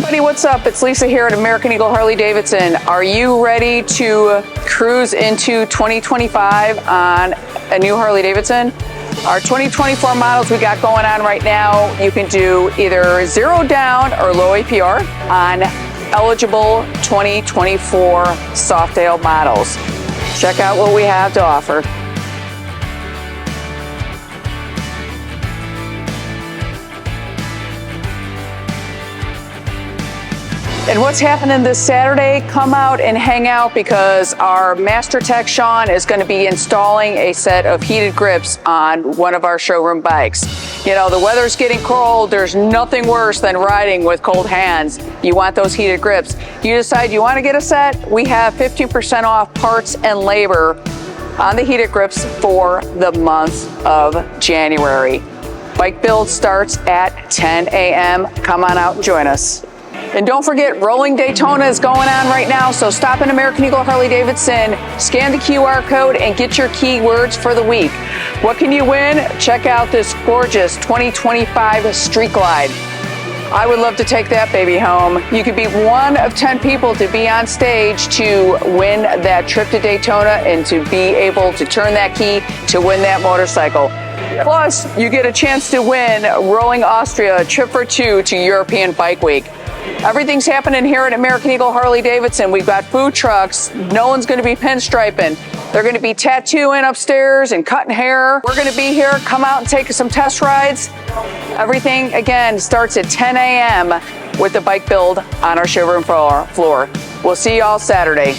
everybody, what's up? It's Lisa here at American Eagle Harley-Davidson. Are you ready to cruise into 2025 on a new Harley-Davidson? Our 2024 models we got going on right now, you can do either zero down or low APR on eligible 2024 Softail models. Check out what we have to offer. And what's happening this Saturday? Come out and hang out because our Master Tech Sean is going to be installing a set of heated grips on one of our showroom bikes. You know, the weather's getting cold. There's nothing worse than riding with cold hands. You want those heated grips. You decide you want to get a set, we have 15% off parts and labor on the heated grips for the month of January. Bike build starts at 10 a.m. Come on out and join us. And don't forget, Rolling Daytona is going on right now, so stop in American Eagle Harley-Davidson, scan the QR code, and get your keywords for the week. What can you win? Check out this gorgeous 2025 Street Glide. I would love to take that baby home. You could be one of 10 people to be on stage to win that trip to Daytona and to be able to turn that key to win that motorcycle. Plus, you get a chance to win Rolling Austria, a trip for two to European Bike Week. Everything's happening here at American Eagle Harley-Davidson. We've got food trucks. No one's going to be pinstriping. They're going to be tattooing upstairs and cutting hair. We're going to be here. Come out and take some test rides. Everything, again, starts at 10 a.m. with the bike build on our showroom floor. We'll see you all Saturday.